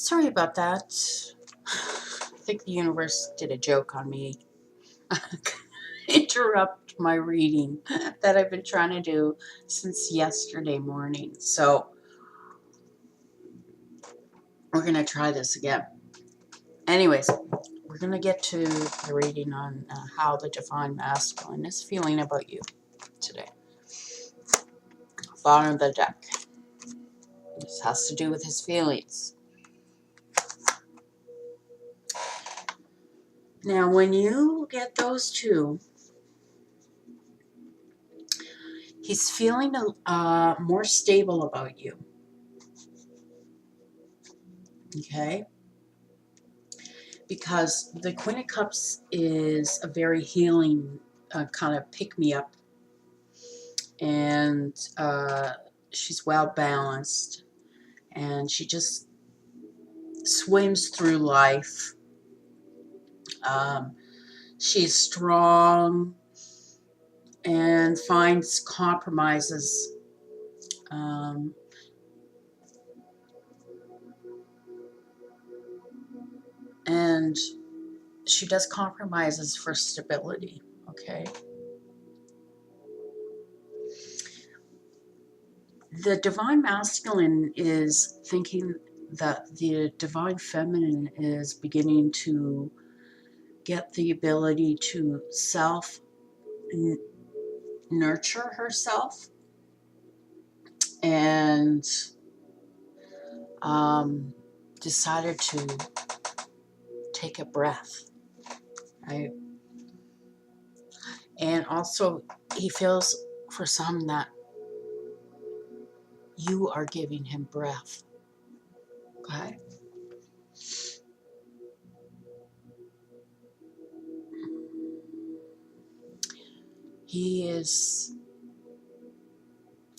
Sorry about that. I think the universe did a joke on me. Interrupt my reading that I've been trying to do since yesterday morning. So we're going to try this again. Anyways, we're going to get to the reading on how the Divine Masculine is feeling about you today. Bottom of the deck. This has to do with his feelings. Now, when you get those two, he's feeling more stable about you. Okay? Because the Queen of Cups is a very healing kind of pick-me-up. And she's well-balanced. And she just swims through life. She's strong and finds compromises. And she does compromises for stability, okay? The Divine Masculine is thinking that the Divine Feminine is beginning to get the ability to self-nurture herself and decided to take a breath, right? And also, he feels for some that you are giving him breath, okay? He is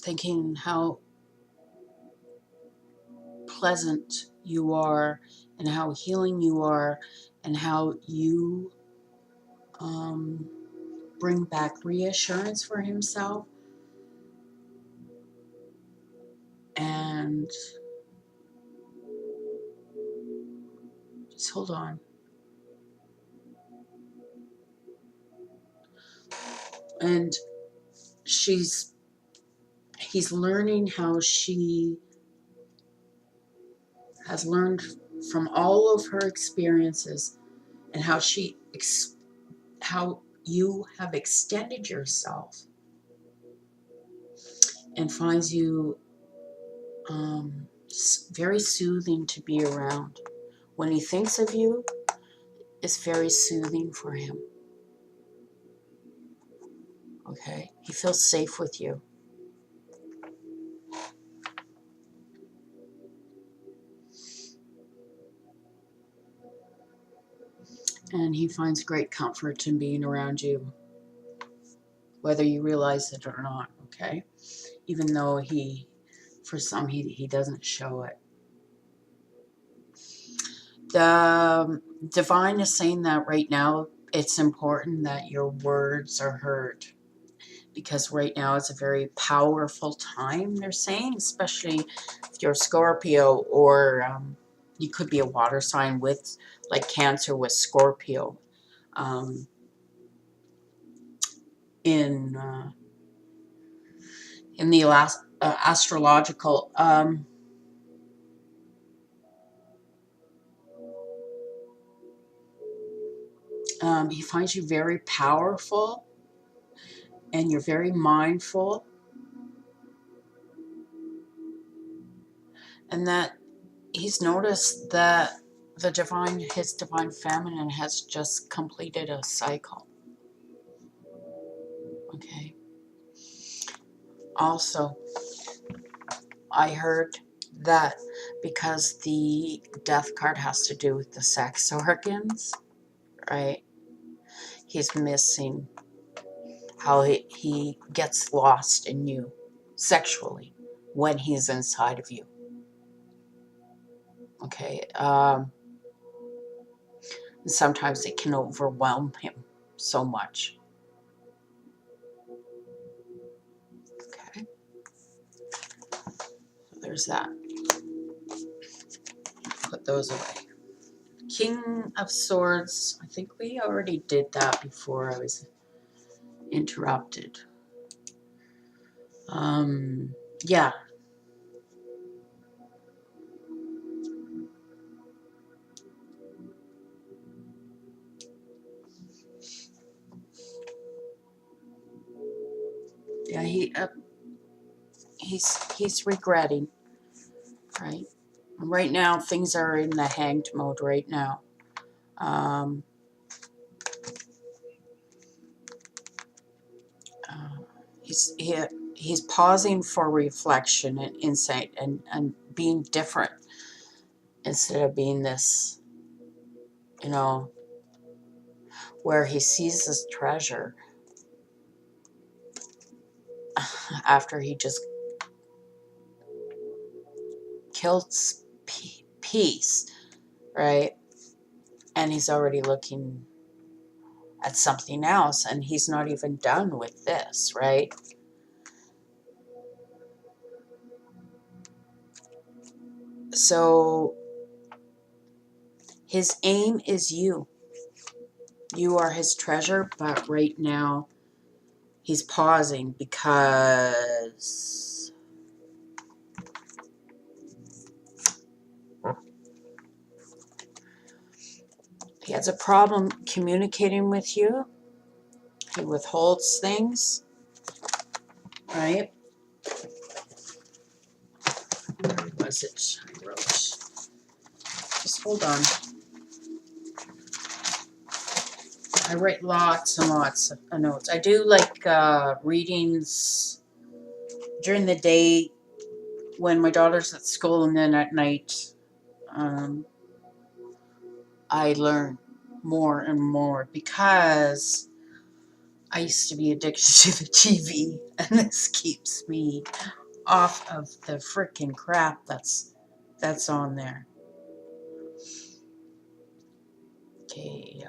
thinking how pleasant you are and how healing you are and how you bring back reassurance for himself. And just hold on. And he's learning how she has learned from all of her experiences and how how you have extended yourself and finds you very soothing to be around. When he thinks of you, it's very soothing for him. Okay? He feels safe with you. And he finds great comfort in being around you, whether you realize it or not, okay? Even though for some, he doesn't show it. The Divine is saying that right now, it's important that your words are heard. Because right now it's a very powerful time, they're saying, especially if you're a Scorpio, or you could be a water sign with, like Cancer with Scorpio. In the astrological, he finds you very powerful and you're very mindful, and that he's noticed that his Divine Feminine has just completed a cycle. Okay. Also, I heard that because the Death card has to do with the sex organs, right? He's missing how he gets lost in you sexually when he's inside of you. Okay. Sometimes it can overwhelm him so much. Okay. So there's that. Put put those away. King of Swords, I think we already did that before I was interrupted. Yeah. Yeah, he's regretting, right? Right now, things are in the hanged mode right now. Um, he's he's pausing for reflection and insight and being different instead of being this, you know, where he sees this treasure after he just killed peace, right? And he's already looking at something else, and he's not even done with this, right? So his aim is you. You are his treasure, but right now he's pausing because he has a problem communicating with you. He withholds things, right? Where was it? I wrote. Just hold on. I write lots and lots of notes. I do like readings during the day when my daughter's at school, and then at night I learn more and more because I used to be addicted to the TV, and this keeps me off of the freaking crap that's on there. Okay,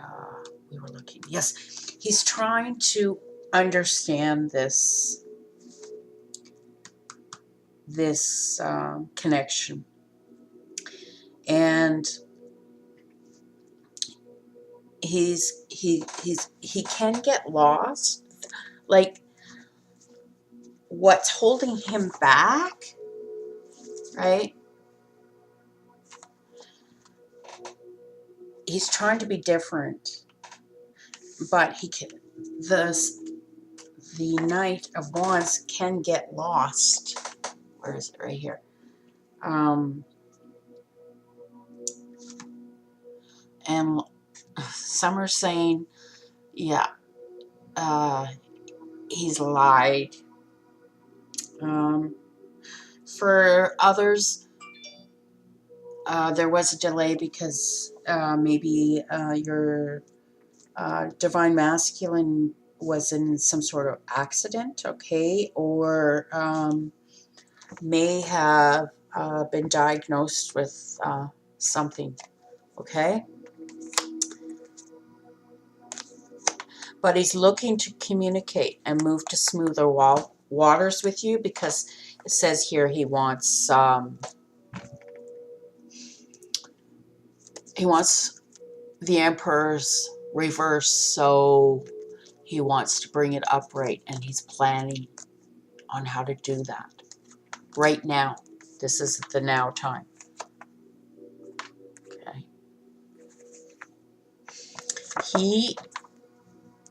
we were looking. Yes, he's trying to understand this connection, and he can get lost. Like, what's holding him back, right? He's trying to be different, but he can. The Knight of Wands can get lost. Where is it? Right here. And some are saying, yeah, he's lied. For others, there was a delay because maybe your divine masculine was in some sort of accident, okay, or may have been diagnosed with something, okay? But he's looking to communicate and move to smoother waters with you, because it says here he wants the Emperor's reverse, so he wants to bring it upright, and he's planning on how to do that right now. This is the now time. Okay. He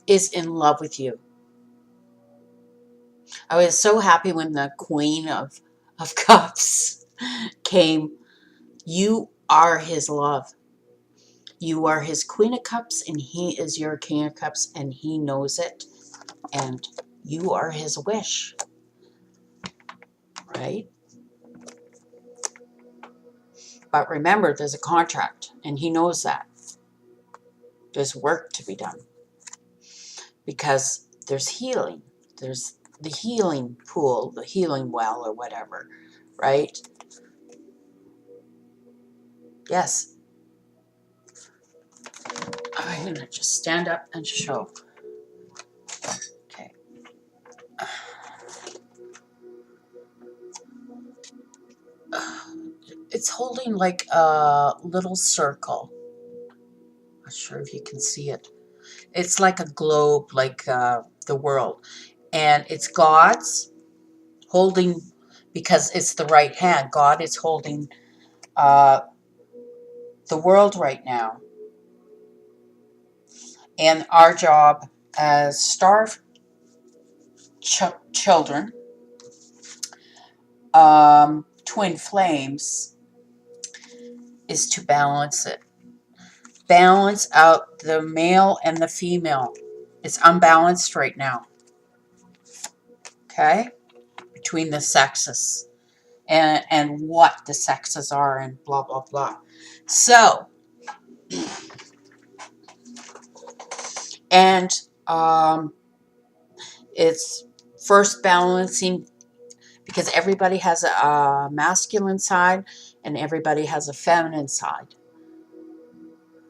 is in love with you. I was so happy when the Queen of Cups came. You are his love. You are his Queen of Cups, and he is your King of Cups, and he knows it. And you are his wish, right? But remember, there's a contract, and he knows that. There's work to be done. Because there's healing. There's the healing pool, the healing well, or whatever, right? Yes. I'm going to just stand up and show. Okay. it's holding like a little circle. Not sure if you can see it. It's like a globe, like the world. And it's God's holding, because it's the right hand. God is holding the world right now. And our job as star children, twin flames, is to balance it. Balance out the male and the female. It's unbalanced right now. Okay? Between the sexes. And what the sexes are and blah, blah, blah. So, and it's first balancing, because everybody has a masculine side and everybody has a feminine side,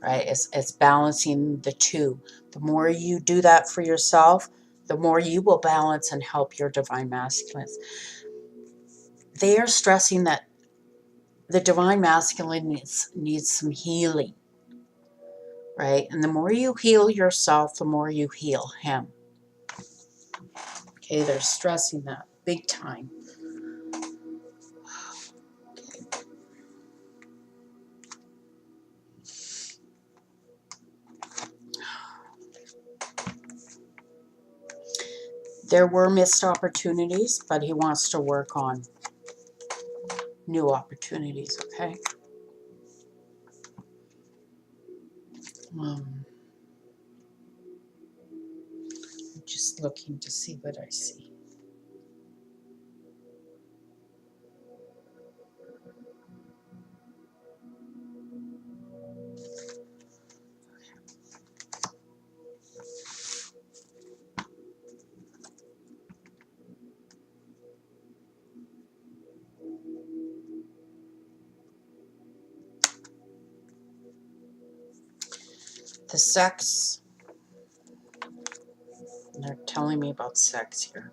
right? It's balancing the two. The more you do that for yourself, the more you will balance and help your divine masculines. They are stressing that the divine masculine needs some healing, right? And the more you heal yourself, the more you heal him. Okay, they're stressing that big time. There were missed opportunities, but he wants to work on new opportunities, okay? I'm just looking to see what I see. The sex, they're telling me about sex here.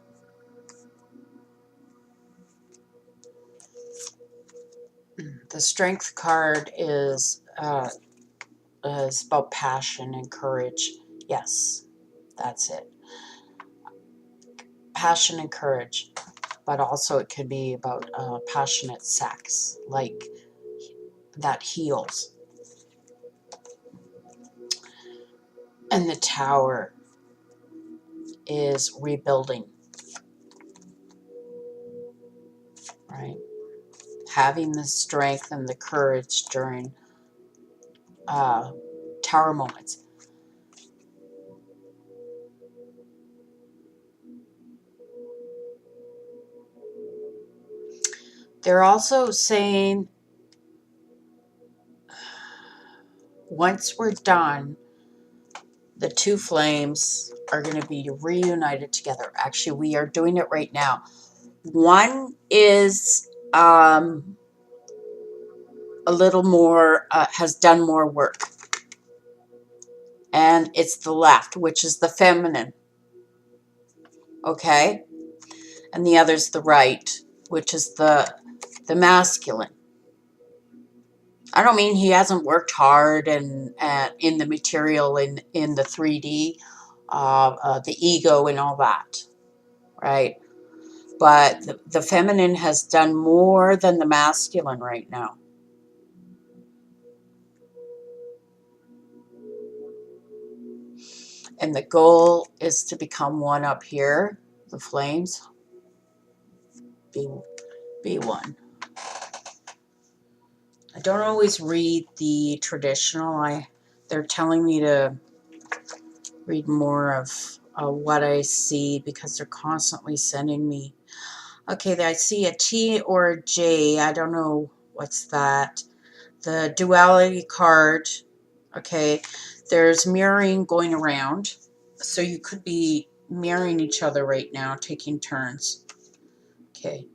The Strength card is about passion and courage. Yes, that's it. Passion and courage. But also it could be about passionate sex, like that heals. And the Tower is rebuilding, right? Having the strength and the courage during Tower moments. They're also saying, once we're done, the two flames are going to be reunited together. Actually, we are doing it right now. One is a little more, has done more work. And it's the left, which is the feminine. Okay? And the other's the right, which is the masculine. I don't mean he hasn't worked hard and in the material, in the 3D, the ego and all that, right? But the feminine has done more than the masculine right now. And the goal is to become one up here, the flames, be one. I don't always read the traditional. They're telling me to read more of what I see, because they're constantly sending me. Okay, I see a T or a J. I don't know what's that. The duality card. Okay, there's mirroring going around. So you could be mirroring each other right now, taking turns. Okay.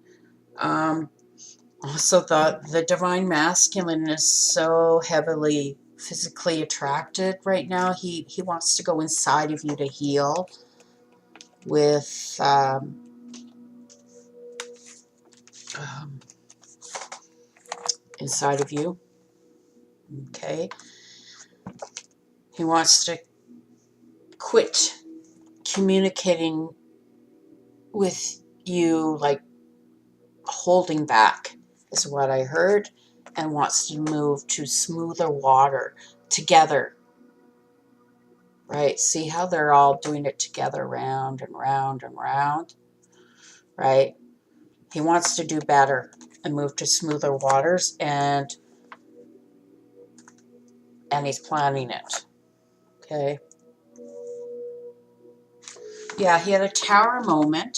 Also, the divine masculine is so heavily physically attracted right now. He wants to go inside of you to heal with inside of you. Okay. He wants to quit communicating with you, like holding back is what I heard, and wants to move to smoother water together. Right? See how they're all doing it together, round and round and round, right? He wants to do better and move to smoother waters, and he's planning it. Okay. Yeah, he had a tower moment.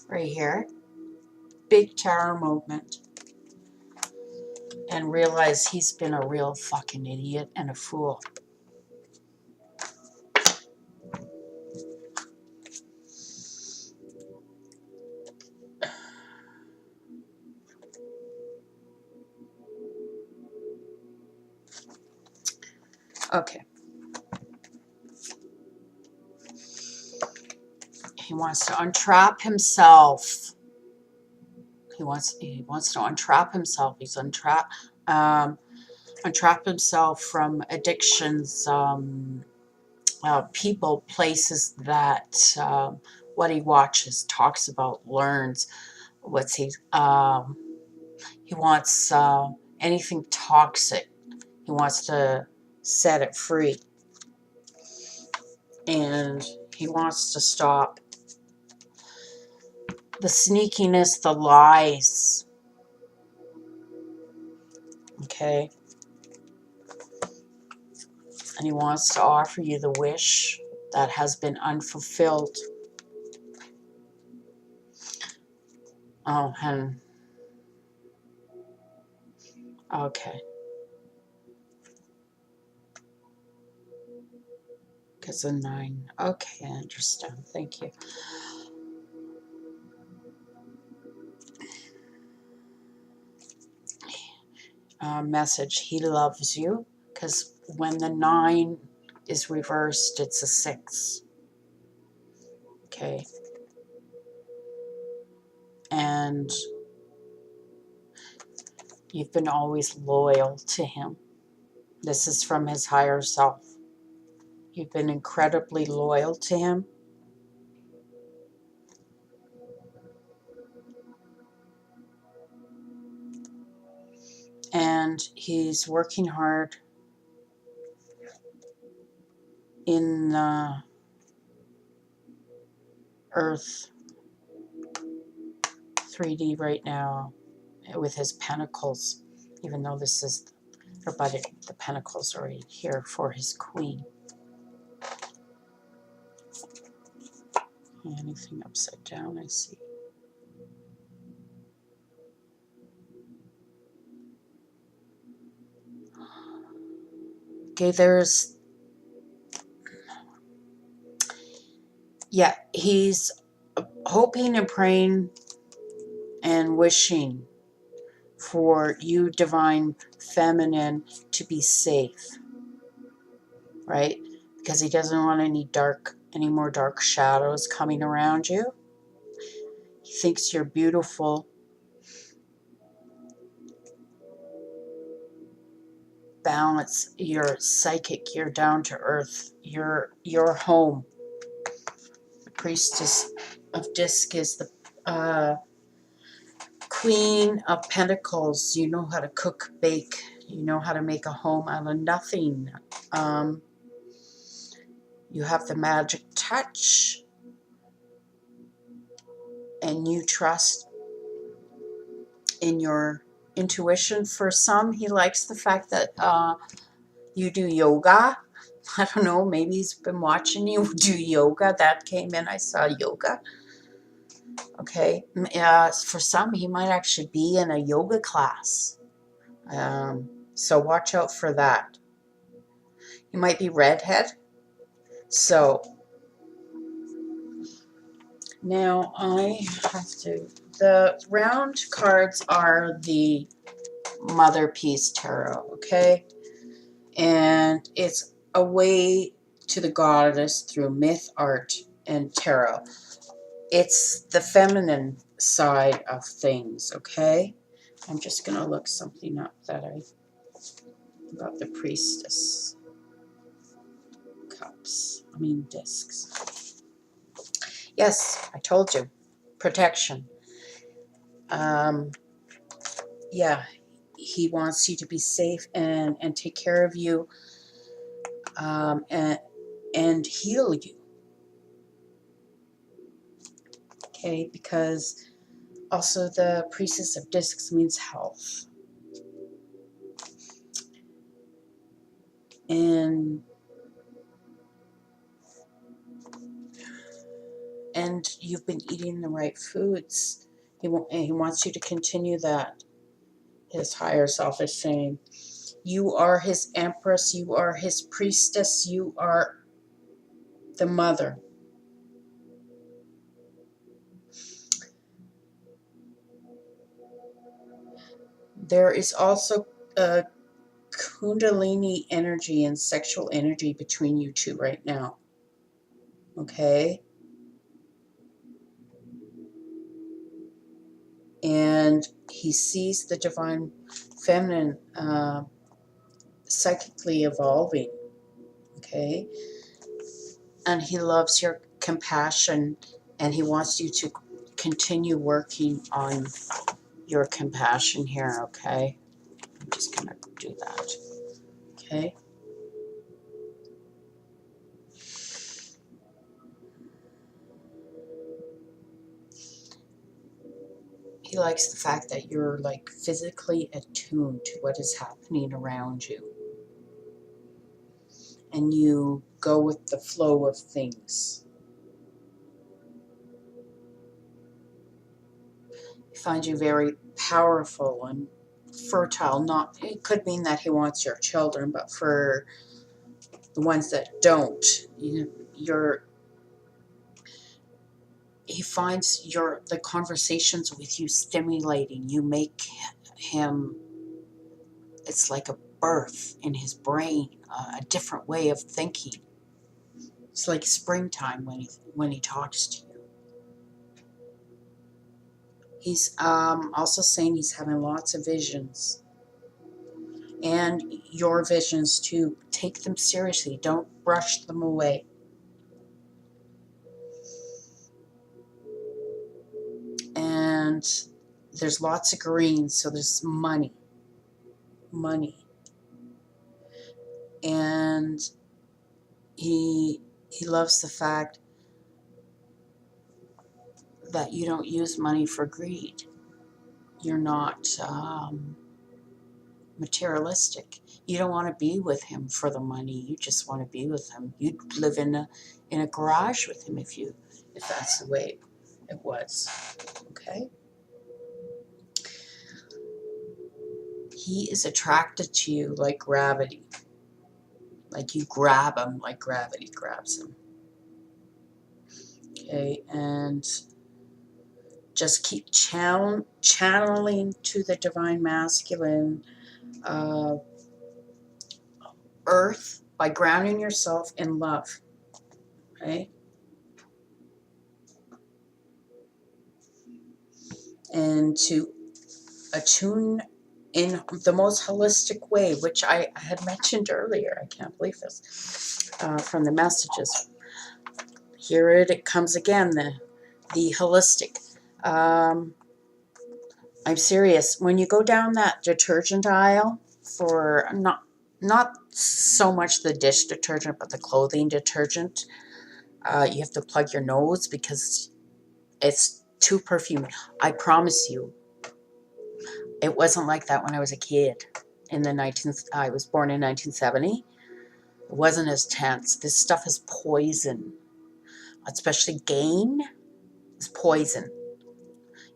Right here. Big tower moment. And realize he's been a real fucking idiot and a fool. Okay. He wants to untrap himself. He wants to untrap himself. He's untrap himself from addictions, people, places that what he watches, talks about, learns. He wants anything toxic. He wants to set it free. And he wants to stop the sneakiness, the lies. Okay? And he wants to offer you the wish that has been unfulfilled. Oh, and okay. Because of 9. Okay, I understand. Thank you. Message. He loves you. Because when the 9 is reversed, it's a 6. Okay. And you've been always loyal to him. This is from his higher self. You've been incredibly loyal to him. And he's working hard in Earth 3D right now with his pentacles, even though this is, but the pentacles are right here for his queen. Anything upside down, I see. Okay, he's hoping and praying and wishing for you, divine feminine, to be safe, right? Because he doesn't want any more dark shadows coming around you. He thinks you're beautiful. Balance, you're psychic, you're down to earth, you're home. The Priestess of Disc is the Queen of Pentacles. You know how to cook, bake, you know how to make a home out of nothing. You have the magic touch, and you trust in your intuition. For some, he likes the fact that you do yoga. I don't know, maybe he's been watching you do yoga. That came in, I saw yoga. Okay, for some, he might actually be in a yoga class. So watch out for that. You might be redhead. So now I have to, the round cards are the Mother Peace Tarot, okay? And it's a way to the goddess through myth, art, and tarot. it's the feminine side of things, okay? I'm just going to look something up about the priestess cups. I mean discs. Yes, I told you. Protection. Yeah, he wants you to be safe and take care of you, and heal you. Okay, because also the priestess of discs means health. And you've been eating the right foods. He wants you to continue that. His higher self is saying, you are his empress, you are his priestess, you are the mother. There is also a Kundalini energy and sexual energy between you two right now. Okay? And he sees the divine feminine psychically evolving. Okay? And he loves your compassion, and he wants you to continue working on your compassion here. Okay? I'm just going to do that. Okay? He likes the fact that you're like physically attuned to what is happening around you. And you go with the flow of things. He finds you very powerful and fertile. It could mean that he wants your children, but for the ones that don't, he finds the conversations with you stimulating. You make him, it's like a birth in his brain, a different way of thinking. It's like springtime when he talks to you. He's also saying he's having lots of visions. And your visions too. Take them seriously. Don't brush them away. And there's lots of green, so there's money. Money. And he loves the fact that you don't use money for greed. You're not materialistic. You don't want to be with him for the money. You just want to be with him. You'd live in a garage with him if that's the way it was. Okay? He is attracted to you like gravity. Like you grab him like gravity grabs him. Okay? And just keep channeling to the divine masculine earth by grounding yourself in love. Okay? And to attune in the most holistic way, which I had mentioned earlier. I can't believe this. From the messages. Here it comes again, the holistic. I'm serious. When you go down that detergent aisle for not so much the dish detergent, but the clothing detergent, you have to plug your nose because it's too perfumed. I promise you, it wasn't like that when I was a kid. I was born in 1970. It wasn't as tense. This stuff is poison, especially Gain. It's poison.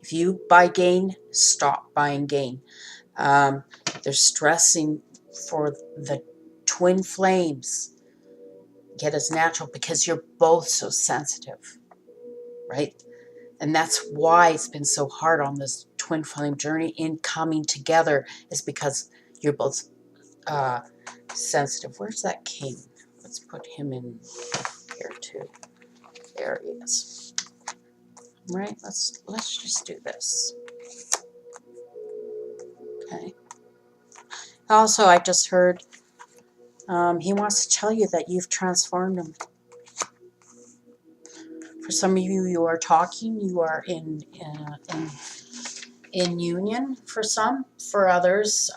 If you buy Gain, stop buying Gain. They're stressing for the twin flames. Get as natural because you're both so sensitive, right? And that's why it's been so hard on this twin flame journey in coming together, is because you're both sensitive. Where's that king? Let's put him in here too. There he is. right? Let's just do this. Okay. Also, I just heard he wants to tell you that you've transformed him. For some of you, you are talking. You are in union. For some, for others,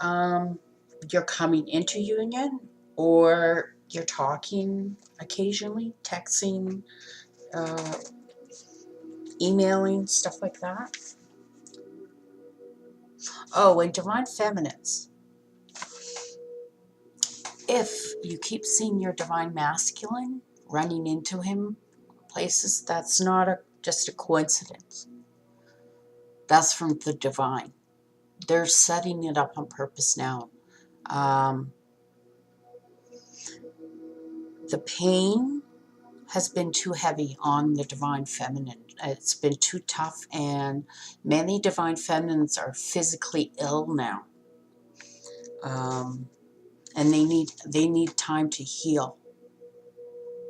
you're coming into union, or you're talking occasionally, texting, uh, emailing, stuff like that. Oh, and divine feminines. If you keep seeing your divine masculine running into him places, that's not just a coincidence. That's from the divine. They're setting it up on purpose now. The pain has been too heavy on the divine feminine. It's been too tough, and many divine feminines are physically ill now. And they need time to heal.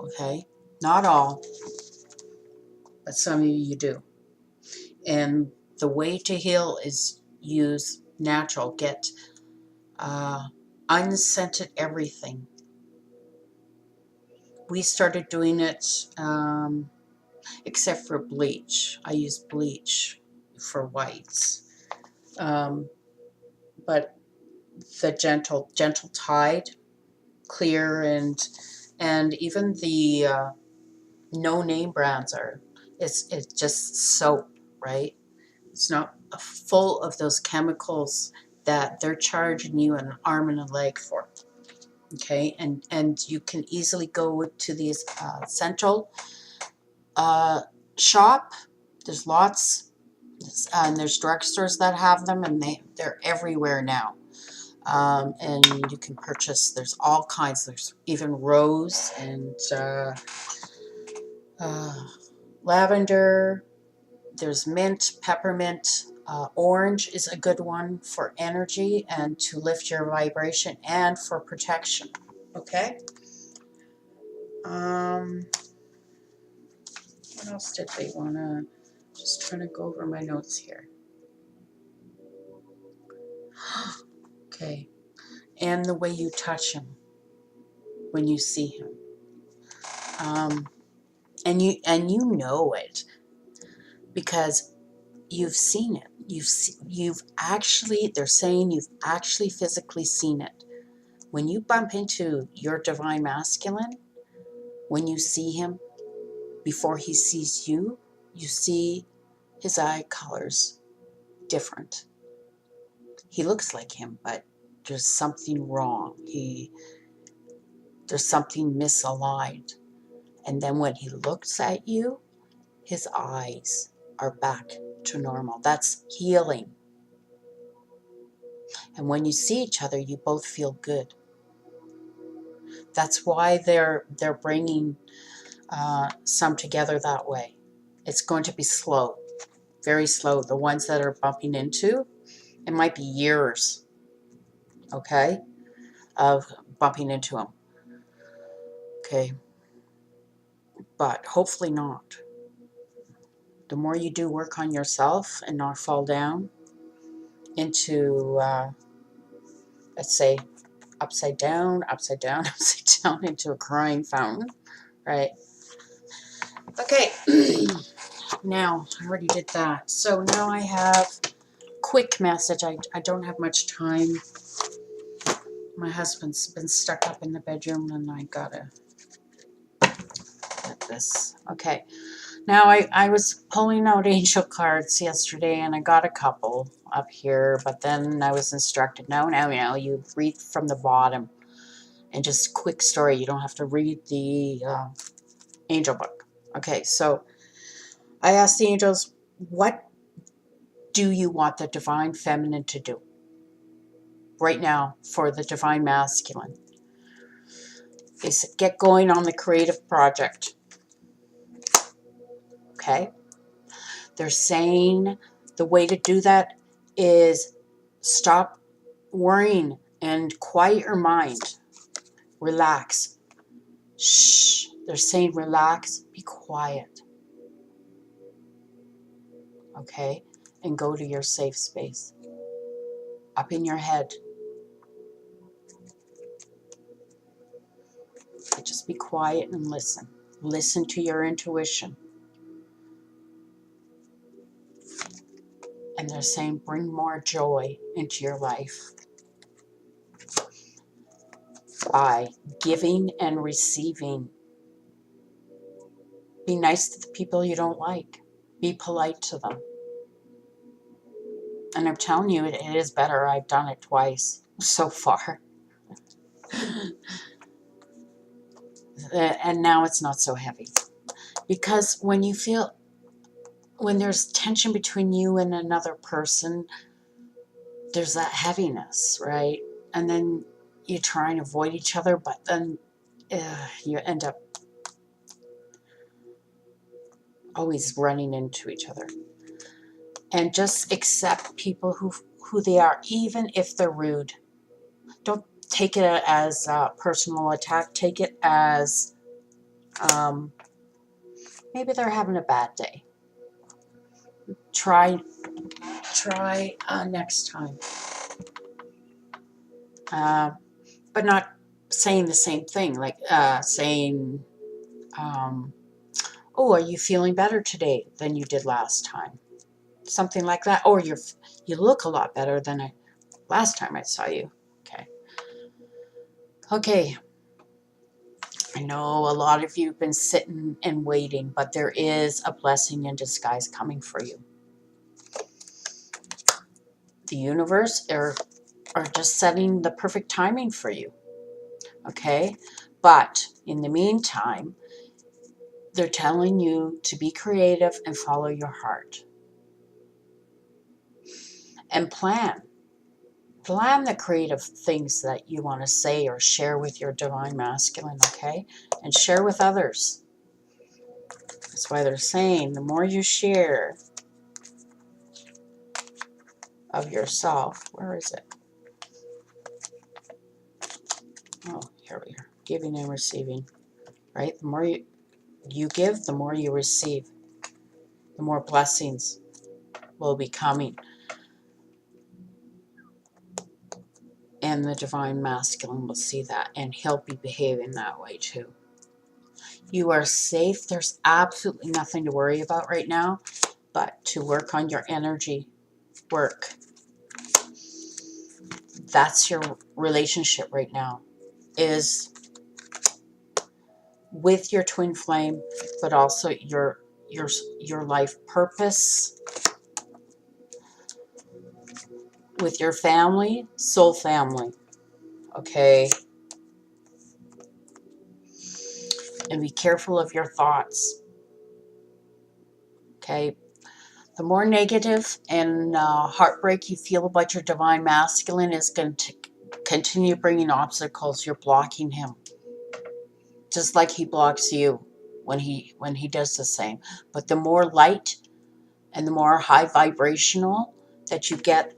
Okay? Not all, but some of you do. And the way to heal is use natural. Get unscented everything. We started doing it, except for bleach. I use bleach for whites. But the gentle Tide, clear, and even the no name brands it's just soap, right? It's not full of those chemicals that they're charging you an arm and a leg for. Okay, and you can easily go to these essential shop. There's lots, and there's drugstores that have them, and they're everywhere now. And you can purchase. There's all kinds. There's even rose and lavender. There's mint, peppermint. Orange is a good one for energy and to lift your vibration and for protection. Okay. What else did they want to? Just trying to go over my notes here. Okay. And the way you touch him when you see him. And you know it because you've seen it. You've actually, they're saying you've actually physically seen it. When you bump into your divine masculine, when you see him, before he sees you, you see his eye colors different. He looks like him, but there's something wrong. There's something misaligned. And then when he looks at you, his eyes are back to normal. That's healing. And when you see each other, you both feel good. That's why they're bringing some together that way. It's going to be slow, very slow. The ones that are bumping into, it might be years, okay, of bumping into them. Okay, but hopefully not. The more you do work on yourself and not fall down into, let's say, upside down, upside down, upside down into a crying fountain, right? Okay, now I already did that. So now I have quick message. I don't have much time. My husband's been stuck up in the bedroom and I gotta get this. Okay, now I was pulling out angel cards yesterday and I got a couple up here, but then I was instructed, no, you read from the bottom. And just quick story, you don't have to read the angel book. Okay, so I asked the angels, what do you want the divine feminine to do right now for the divine masculine? They said, get going on the creative project. Okay? They're saying the way to do that is stop worrying and quiet your mind. Relax. Shh. They're saying relax, be quiet. okay? And go to your safe space. Up in your head. Just be quiet and listen. Listen to your intuition. And they're saying, bring more joy into your life by giving and receiving. Be nice to the people you don't like. Be polite to them. And I'm telling you, it is better. I've done it twice so far. And now it's not so heavy. Because when you feel, when there's tension between you and another person, there's that heaviness, right? And then you try and avoid each other, but then you end up always running into each other. And just accept people who they are, even if they're rude. Don't take it as a personal attack. Take it as maybe they're having a bad day. Try next time. But not saying the same thing, like saying, oh, are you feeling better today than you did last time? Something like that. Or you look a lot better than last time I saw you. Okay. I know a lot of you have been sitting and waiting, but there is a blessing in disguise coming for you. The universe are just setting the perfect timing for you. Okay? But in the meantime, they're telling you to be creative and follow your heart. And plan. Plan the creative things that you want to say or share with your divine masculine, okay? And share with others. That's why they're saying the more you share of yourself, where is it? Oh, here we are. Giving and receiving, right? The more you give, the more you receive. The more blessings will be coming. And the divine masculine will see that, and he'll be behaving that way too. You are safe. There's absolutely nothing to worry about right now, but to work on your energy work. That's your relationship right now, is with your twin flame, but also your life purpose, with your family, soul family, okay? And be careful of your thoughts, okay? The more negative and heartbreak you feel about your divine masculine is going to continue bringing obstacles. You're blocking him, just like he blocks you when he does the same. But the more light and the more high vibrational that you get,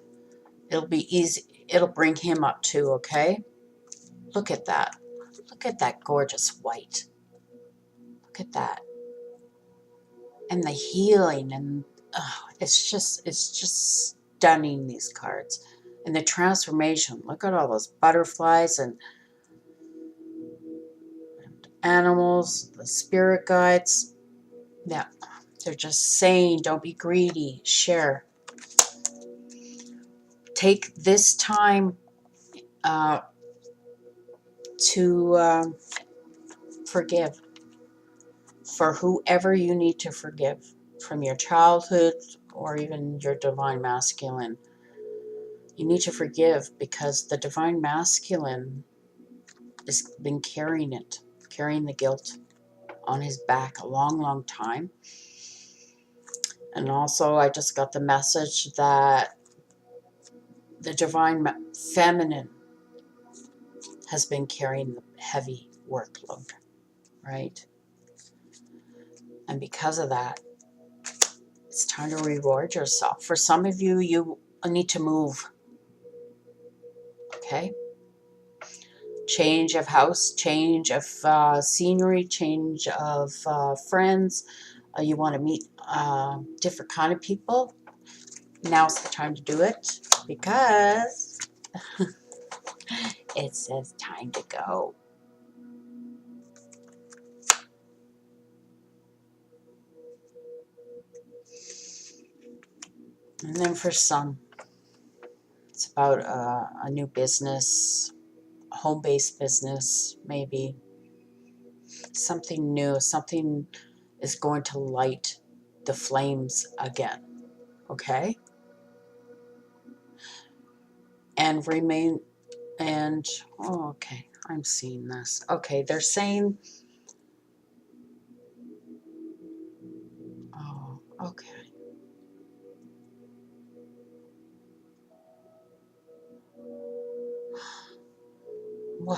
it'll be easy. It'll bring him up too, okay? Look at that. Look at that gorgeous white. Look at that. And the healing, and it's just stunning, these cards. And the transformation. Look at all those butterflies and animals, the spirit guides. Yeah, they're just saying, don't be greedy, share. Take this time to forgive for whoever you need to forgive, from your childhood or even your divine masculine. You need to forgive, because the divine masculine has been carrying the guilt on his back a long, long time. And also, I just got the message that the divine feminine has been carrying the heavy workload, right? And because of that, it's time to reward yourself. For some of you, you need to move, okay? Change of house, change of scenery, change of friends, you want to meet different kind of people, now's the time to do it, because it says time to go. And then for some, it's about a new business, a home-based business, maybe. Something new, something is going to light the flames again, okay? And remain, and, oh, okay, I'm seeing this. Okay, they're saying, oh, okay. Wow,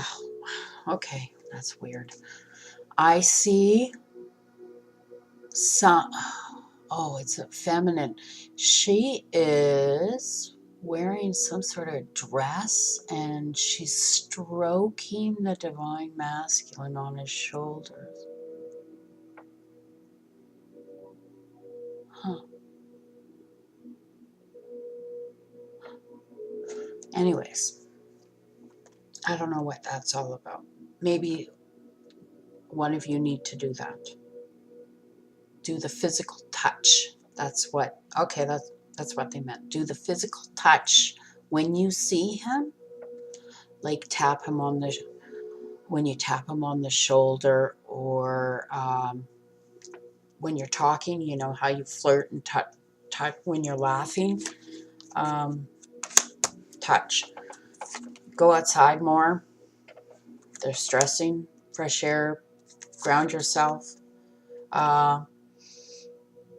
okay, that's weird. I see some, oh, it's a feminine. She is wearing some sort of dress, and she's stroking the divine masculine on his shoulders. Huh. Anyways, I don't know what that's all about. Maybe one of you need to do that. Do the physical touch. That's what, okay, that's what they meant. Do the physical touch when you see him, like tap him on the, when you tap him on the shoulder, or when you're talking, you know how you flirt and touch when you're laughing. Touch. Go outside more. They're stressing. Fresh air. Ground yourself.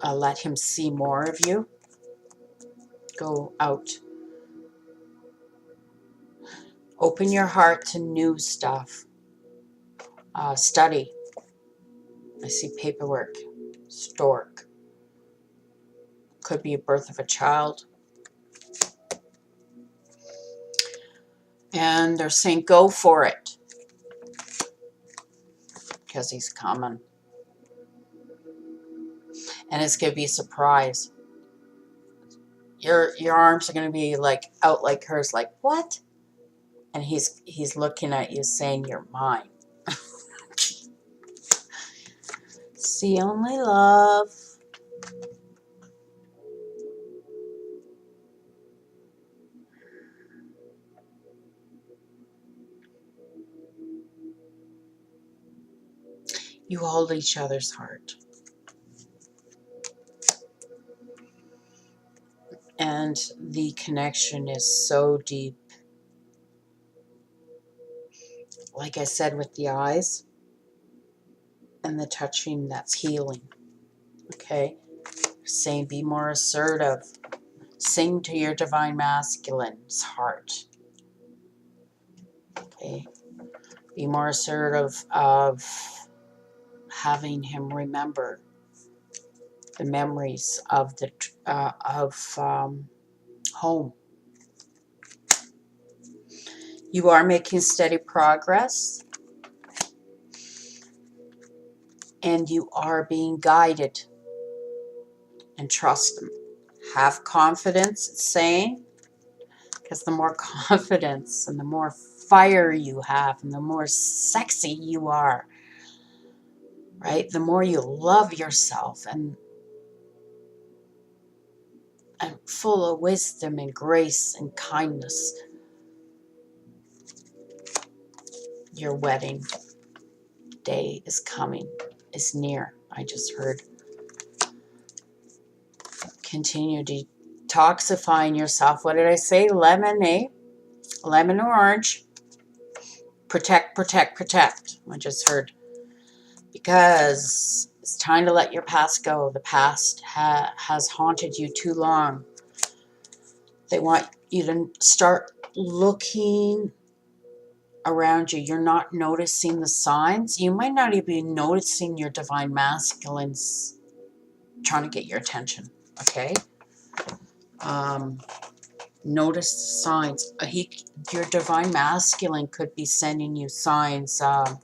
Let him see more of you. Go out. Open your heart to new stuff. Study. I see paperwork. Stork. Could be a birth of a child. And they're saying go for it, because he's coming. And it's going to be a surprise. Your arms are going to be like out like hers, like, what? And he's looking at you saying, you're mine. See only love. You hold each other's heart. And the connection is so deep. Like I said, with the eyes and the touching, that's healing. Okay? Saying be more assertive. Sing to your divine masculine's heart. Okay? Be more assertive of having him remember the memories of the home. You are making steady progress, and you are being guided. And trust them. Have confidence, it's saying, because the more confidence and the more fire you have and the more sexy you are, right? The more you love yourself and full of wisdom and grace and kindness. Your wedding day is coming, is near. I just heard. Continue detoxifying yourself. What did I say? Lemon, eh? Lemon or orange. Protect, protect, protect. I just heard. Because it's time to let your past go. The past has haunted you too long. They want you to start looking around you. You're not noticing the signs. You might not even be noticing your divine masculines trying to get your attention. Okay? Notice the signs. Your divine masculine could be sending you signs. I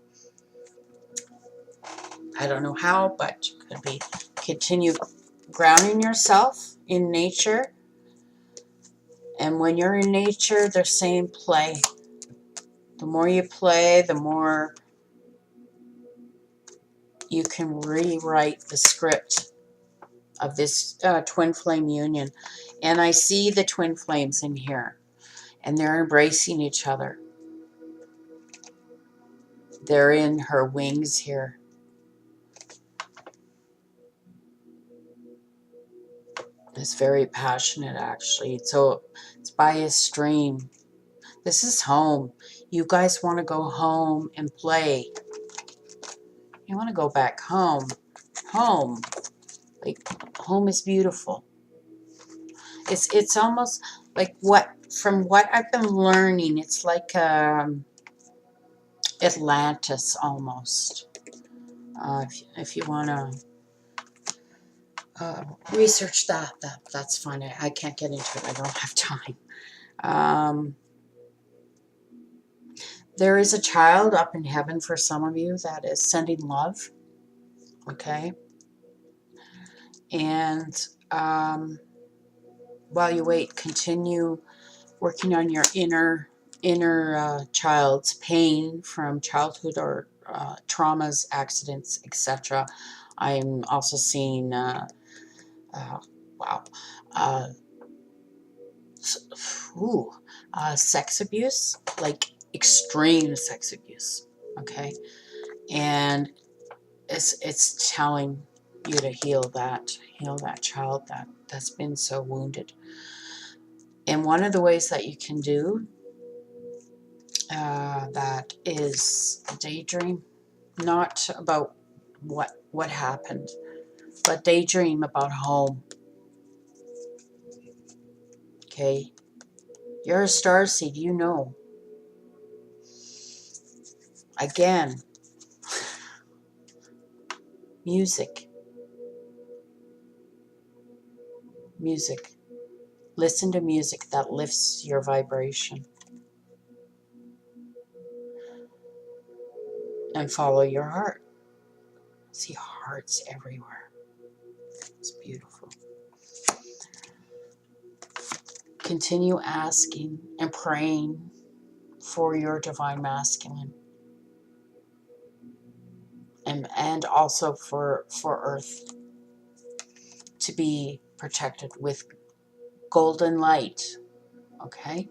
don't know how, but could be. continue grounding yourself in nature. And when you're in nature, they're saying play. The more you play, the more you can rewrite the script of this twin flame union. And I see the twin flames in here, and they're embracing each other. They're in her wings here. It's very passionate, actually. So it's by a stream. This is home. You guys want to go home and play. You want to go back home. Home. Like, home is beautiful. It's almost like from what I've been learning, it's like Atlantis almost. If you want to research that's fine. I can't get into it. I don't have time. There is a child up in heaven for some of you that is sending love. Okay? And while you wait, continue working on your inner child's pain from childhood or traumas, accidents, etc. I'm also seeing, sex abuse, like extreme sex abuse. Okay, and it's telling you to heal that child that's been so wounded. And one of the ways that you can do that is daydream, not about what happened, but daydream about home. Okay, you're a starseed, you know. Again, music. Listen to music that lifts your vibration. And follow your heart. See hearts everywhere. It's beautiful. Continue asking and praying for your divine masculine. And also for Earth to be protected with golden light. Okay?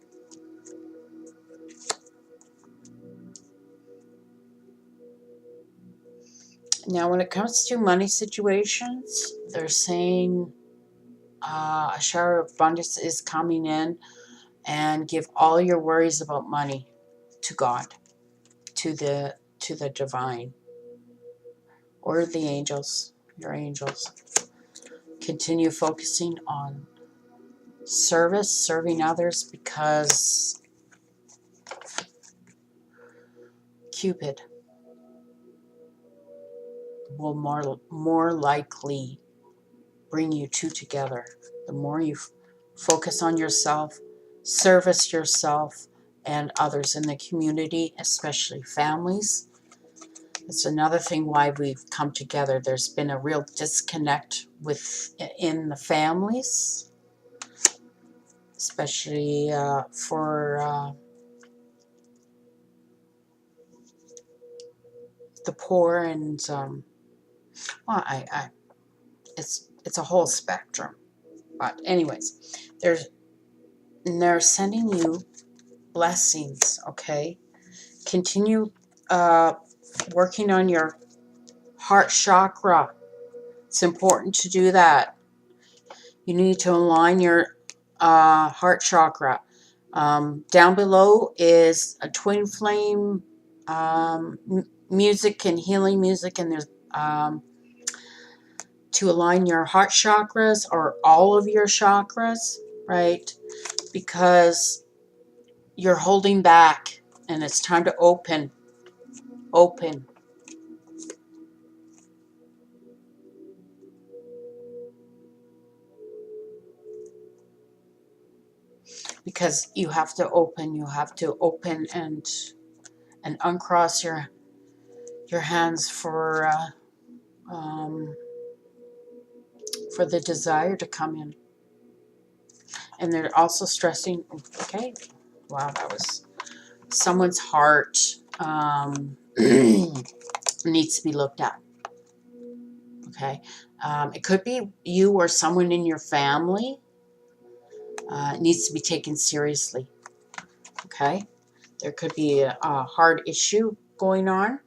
Now, when it comes to money situations, they're saying a shower of abundance is coming in, and give all your worries about money to God, to the divine, or the angels, your angels. Continue focusing on service, serving others, because Cupid will more likely bring you two together. The more you focus on yourself, service yourself and others in the community, especially families. It's another thing why we've come together. There's been a real disconnect in the families, especially for the poor, and well, it's a whole spectrum. But anyways, they're sending you blessings. Okay, continue working on your heart chakra. It's important to do that. You need to align your heart chakra. Down below is a twin flame music and healing music, and there's to align your heart chakras or all of your chakras, right? Because you're holding back, and it's time to open. Because you have to open and uncross your hands for for the desire to come in. And they're also stressing, okay, wow, that was someone's heart needs to be looked at. Okay, it could be you or someone in your family needs to be taken seriously. Okay, there could be a hard issue going on.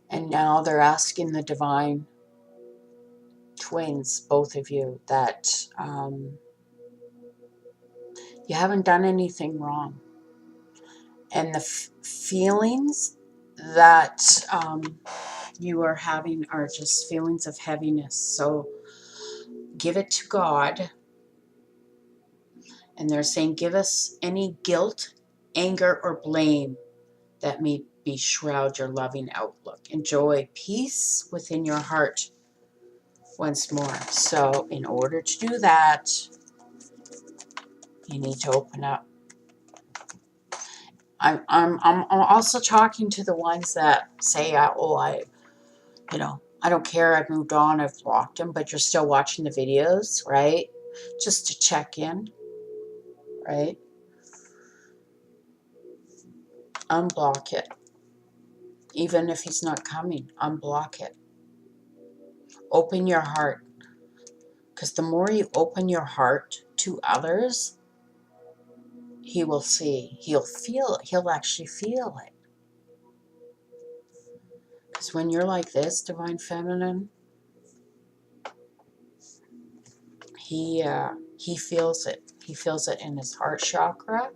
And now they're asking the divine twins, both of you, that you haven't done anything wrong. And the feelings that you are having are just feelings of heaviness. So give it to God. And they're saying, give us any guilt, anger, or blame that may shroud your loving outlook. Enjoy peace within your heart once more. So in order to do that, you need to open up. I'm also talking to the ones that say, oh, I don't care, I've moved on, I've blocked them, but you're still watching the videos, right? Just to check in, right? Unblock it. Even if he's not coming, unblock it. Open your heart. Because the more you open your heart to others, he will see. He'll feel it. He'll actually feel it. Because when you're like this, Divine Feminine, he feels it. He feels it in his heart chakra.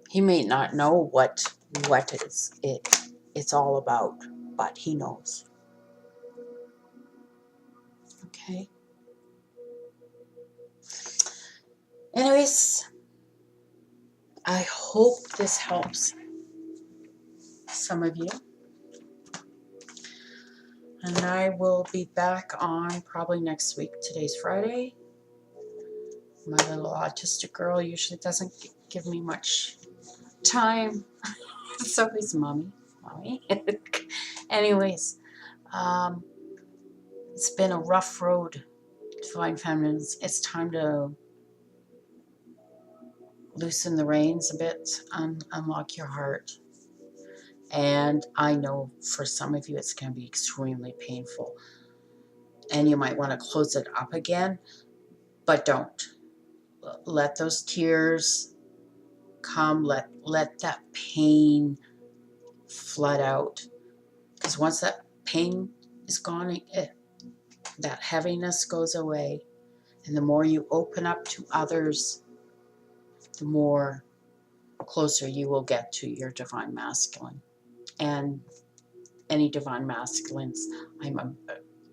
He may not know what it's all about, but he knows. Okay. Anyways, I hope this helps some of you. And I will be back on probably next week. Today's Friday. My little autistic girl usually doesn't give me much time. So is Mommy. Anyways, it's been a rough road, Divine Feminines. It's time to loosen the reins a bit, unlock your heart. And I know for some of you it's going to be extremely painful. And you might want to close it up again, but don't. Let those tears come. Let that pain flood out. Because once that pain is gone, that heaviness goes away. And the more you open up to others, the more closer you will get to your Divine Masculine. And any Divine Masculines, I'm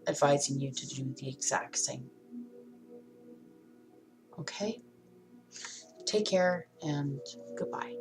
advising you to do the exact same. Okay? Take care and goodbye.